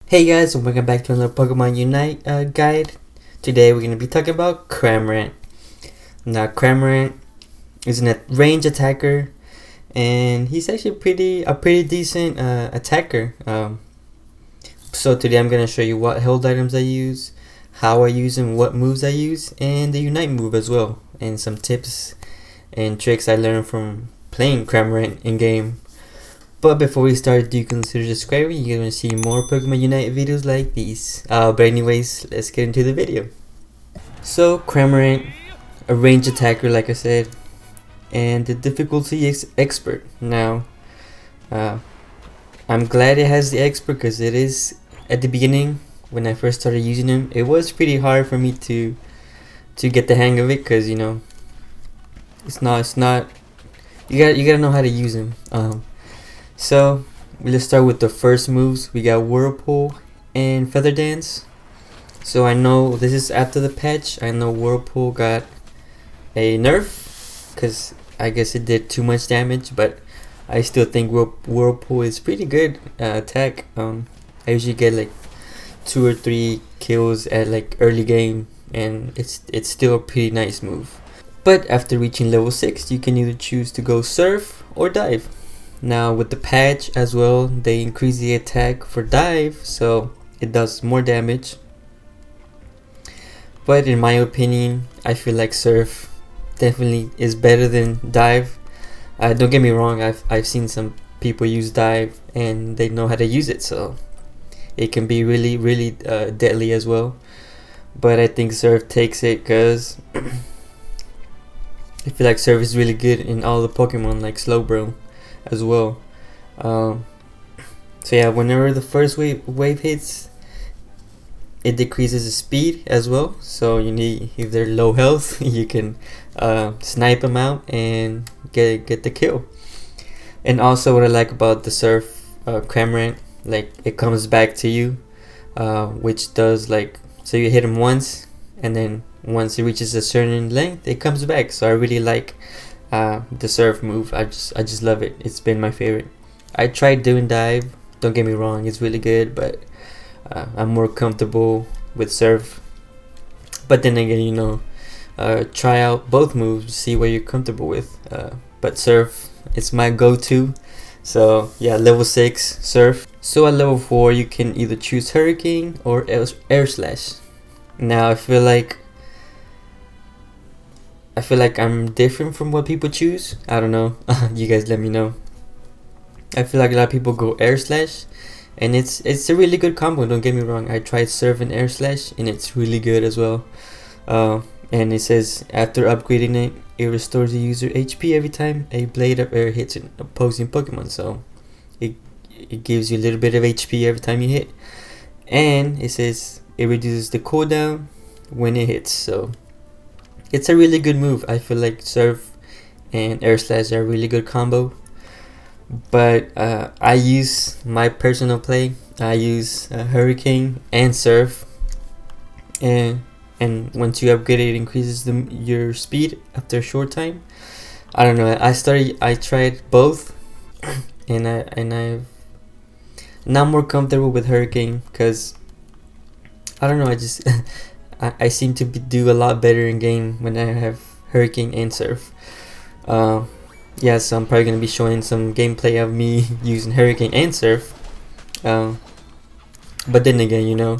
Hey guys, and welcome back to another Pokemon Unite guide. Today we're going to be talking about Cramorant. Now Cramorant is a range attacker, and he's actually a pretty decent attacker. So today I'm going to show you what held items I use, how I use them, what moves I use, and the Unite move as well, and some tips and tricks I learned from playing Cramorant in game. But before we start, do consider subscribing. You're going to see more Pokemon Unite videos like these. But anyways, let's get into the video. So Cramorant, a range attacker like I said, and the difficulty is expert. Now, I'm glad it has the expert because it is, at the beginning when I first started using him, it was pretty hard for me to get the hang of it, because you know, it's not you gotta know how to use him. So let's start with the first moves. We got Whirlpool and Feather Dance. So I know this is after the patch. I know Whirlpool got a nerf because I guess it did too much damage, but I still think Whirlpool is pretty good attack. I usually get like 2 or 3 kills at like early game, and it's still a pretty nice move. But after reaching level 6, you can either choose to go Surf or Dive. Now with the patch as well, they increase the attack for dive, so it does more damage. But in my opinion, I feel like Surf definitely is better than dive. Don't get me wrong, I've seen some people use dive and they know how to use it, so it can be really deadly as well. But I think Surf takes it because I feel like Surf is really good in all the Pokemon like Slowbro as well. So yeah, whenever the first wave hits, it decreases the speed as well, so you need, if they're low health, you can snipe them out and get the kill. And also what I like about the Surf Cramorant, like it comes back to you, which does like, so you hit him once and then once it reaches a certain length it comes back. So I really like the Surf move. I just love it. It's been my favorite. I tried doing dive, don't get me wrong, it's really good, but I'm more comfortable with Surf. But then again, you know, try out both moves, see what you're comfortable with. But Surf, it's my go-to. So yeah, level 6 Surf. So at level 4 you can either choose Hurricane or Air Slash. Now I feel like I'm different from what people choose. I don't know. You guys let me know. I feel like a lot of people go Air Slash, and it's a really good combo. Don't get me wrong. I tried Surf and Air Slash, and it's really good as well. And it says after upgrading it, it restores the user HP every time a blade of air hits an opposing Pokemon. So it gives you a little bit of HP every time you hit, and it says it reduces the cooldown when it hits. So it's a really good move. I feel like Surf and Air Slash are a really good combo. But I use my personal play. I use Hurricane and Surf, and once you upgrade it, it increases your speed after a short time. I don't know. I tried both, and I'm now more comfortable with Hurricane because I don't know. I just I seem to do a lot better in game when I have Hurricane and Surf. Yeah, so I'm probably going to be showing some gameplay of me using Hurricane and Surf. But then again, you know,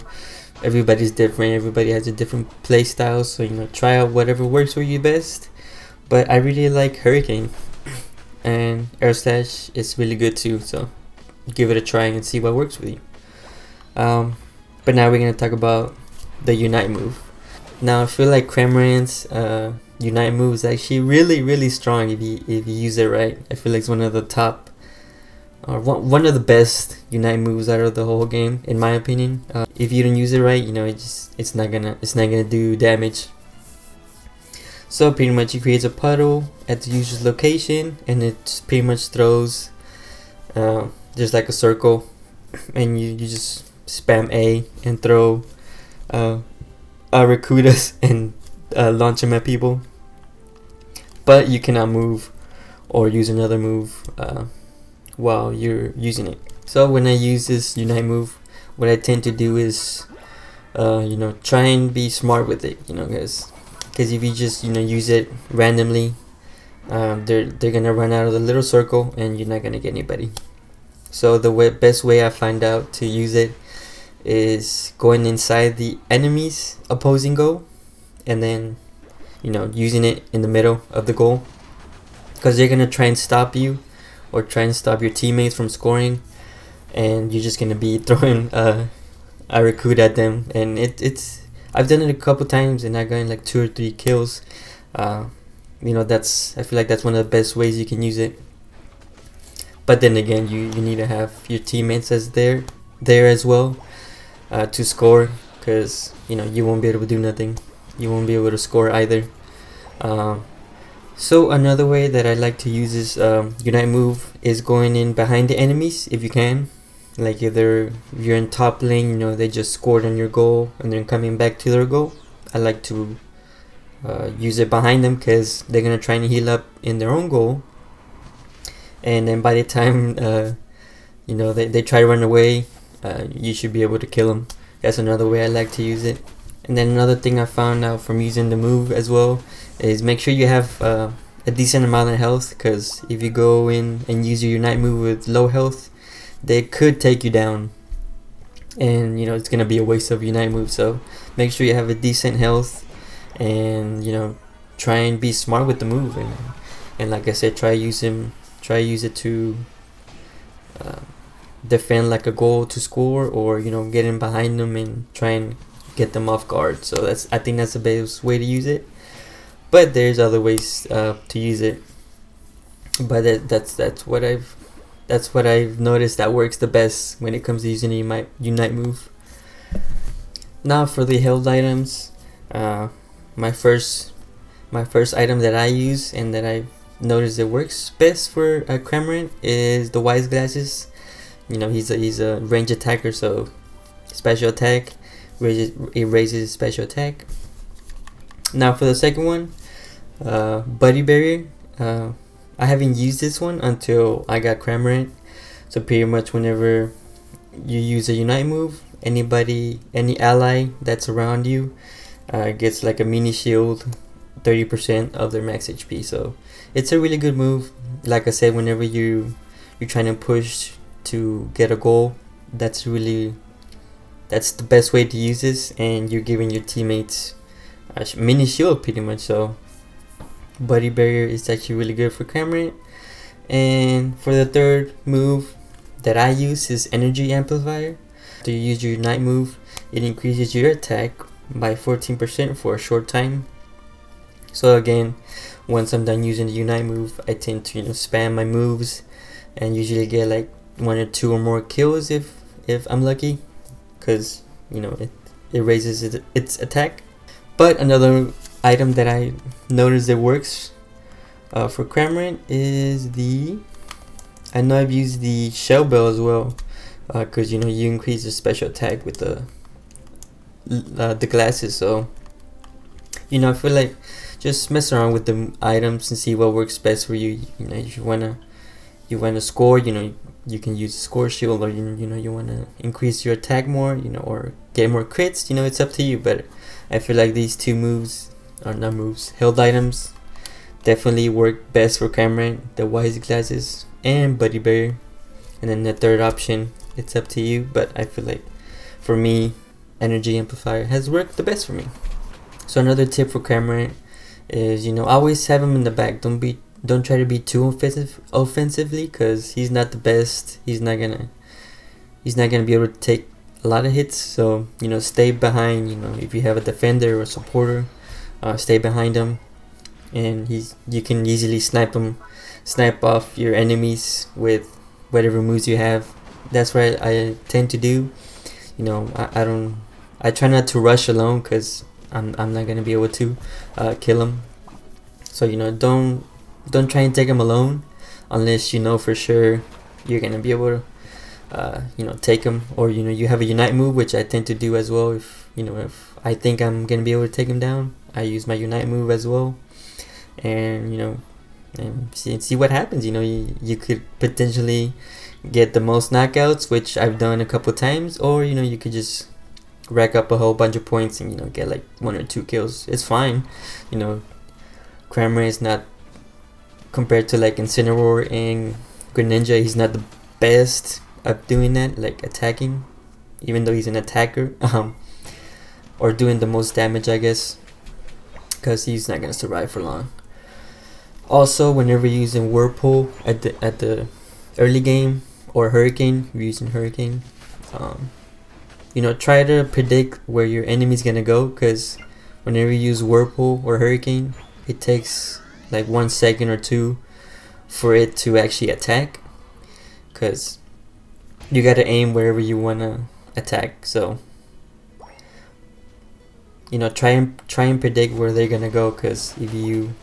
everybody's different. Everybody has a different play style, so you know, try out whatever works for you best. But I really like Hurricane, and Air Slash is really good too, so give it a try and see what works with you. But now we're going to talk about the Unite move. Now I feel like Cramorant's Unite move is actually really strong if you use it right. I feel like it's one of the top, or one of the best Unite moves out of the whole game, in my opinion. If you don't use it right, you know, it's not gonna do damage. So pretty much it creates a puddle at the user's location, and it pretty much throws just like a circle, and you just spam A and throw Rakudas and launch them at people. But you cannot move or use another move while you're using it. So when I use this Unite move, what I tend to do is try and be smart with it, because if you just use it randomly, they're gonna run out of the little circle and you're not gonna get anybody. So the best way I find out to use it is going inside the enemy's opposing goal, and then using it in the middle of the goal, because they're gonna try and stop you or try and stop your teammates from scoring, and you're just gonna be throwing a recruit at them, and it's I've done it a couple times and I got like 2 or 3 kills. I feel like that's one of the best ways you can use it. But then again, you need to have your teammates as there as well to score, because you won't be able to do nothing. You won't be able to score either. So another way that I like to use this Unite move is going in behind the enemies if you can. Like if you're in top lane, they just scored on your goal and then coming back to their goal. I like to use it behind them, because they're gonna try and heal up in their own goal, and then by the time they try to run away, you should be able to kill them. That's another way I like to use it. And then another thing I found out from using the move as well is make sure you have a decent amount of health, because if you go in and use your Unite move with low health, they could take you down, and it's gonna be a waste of Unite move. So make sure you have a decent health, and try and be smart with the move, and like I said, try use it to defend like a goal to score, or get in behind them and try and get them off guard. So I think that's the best way to use it, but there's other ways to use it, but that's what I've noticed that works the best when it comes to using a Unite move. Now for the held items, my first item that I use and that I've noticed it works best for Cramorant is the Wise Glasses. He's a range attacker, so special attack raises special attack. Now for the second one, Buddy Barrier. I haven't used this one until I got Cramorant. So pretty much whenever you use a Unite move, any ally that's around you gets like a mini shield, 30% of their max HP. So it's a really good move. Like I said, whenever you're trying to push to get a goal, that's the best way to use this, and you're giving your teammates a mini shield pretty much. So Buddy Barrier is actually really good for Cramorant. And for the third move that I use is Energy Amplifier. To use your Unite move, it increases your attack by 14% for a short time. So again, once I'm done using the Unite move, I tend to spam my moves and usually get like 1 or 2 or more kills if I'm lucky, because it raises its attack. But another item that I noticed that works for Cramorant is I know I've used the Shell Bell as well, because you increase the special attack with the glasses. So I feel like just mess around with the items and see what works best for you. If you wanna score, you can use a score shield, or you wanna increase your attack more, or get more crits. It's up to you. But I feel like these two moves, or not moves, held items, definitely work best for Cramorant, the Wise Glasses and Buddy Barrier. And then the third option, it's up to you, but I feel like for me, Energy Amplifier has worked the best for me. So another tip for Cramorant is always have him in the back. Don't try to be too offensively, because he's not the best. He's not gonna be able to take a lot of hits. So stay behind. If you have a defender or supporter, stay behind him, and you can easily snipe off your enemies with whatever moves you have. That's what I tend to do. I try not to rush alone, because I'm not gonna be able to kill him. So don't try and take him alone unless for sure you're gonna be able to take him, or you have a Unite move, which I tend to do as well. If I think I'm gonna be able to take him down, I use my Unite move as well, and and see what happens. You could potentially get the most knockouts, which I've done a couple times, or you know, you could just rack up a whole bunch of points and, you know, get like 1 or 2 kills. It's fine, you know. Cramorant is not, compared to like Incineroar and Greninja, he's not the best at doing that, like attacking, even though he's an attacker, or doing the most damage, I guess, because he's not gonna survive for long. Also, whenever you're using Whirlpool at the early game, or Hurricane, you're using Hurricane, you know, try to predict where your enemy's gonna go, because whenever you use Whirlpool or Hurricane, it takes like 1 second or 2 for it to actually attack, because you gotta aim wherever you wanna attack. So, you know, try and predict where they're gonna go, because if you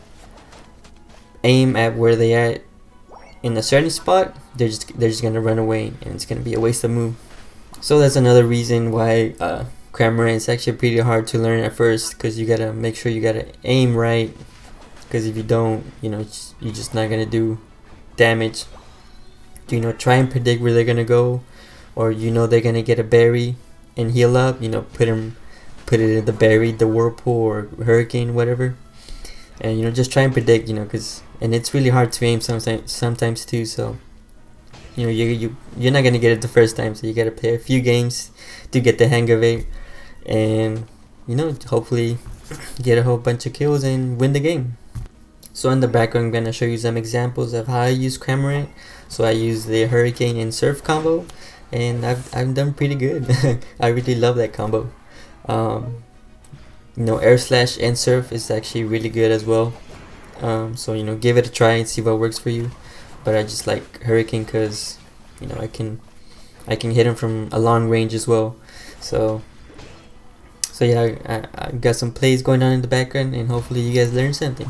aim at where they are in a certain spot, they're just gonna run away, and it's gonna be a waste of move. So that's another reason why Cramorant is actually pretty hard to learn at first, because you gotta make sure you gotta aim right, because if you don't, you know, you're just not gonna do damage. You know, try and predict where they're gonna go, or you know they're gonna get a berry and heal up, you know, put it in the berry, the Whirlpool or Hurricane, whatever, and you know, just try and predict, you know, and it's really hard to aim sometimes too. So, you know, you're not gonna get it the first time, so you gotta play a few games to get the hang of it, and you know, hopefully get a whole bunch of kills and win the game. So in the background, I'm gonna show you some examples of how I use Cramorant. So I use the Hurricane and Surf combo, and I've done pretty good. I really love that combo. You know, Air Slash and Surf is actually really good as well. So you know, give it a try and see what works for you. But I just like Hurricane because, you know, I can hit him from a long range as well. So yeah, I got some plays going on in the background, and hopefully you guys learned something.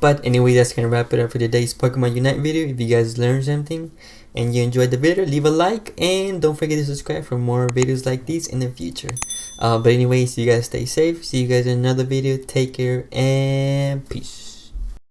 But anyway, that's gonna wrap it up for today's Pokemon Unite video. If you guys learned something and you enjoyed the video, leave a like, and don't forget to subscribe for more videos like these in the future. But anyways, you guys stay safe. See you guys in another video. Take care and peace.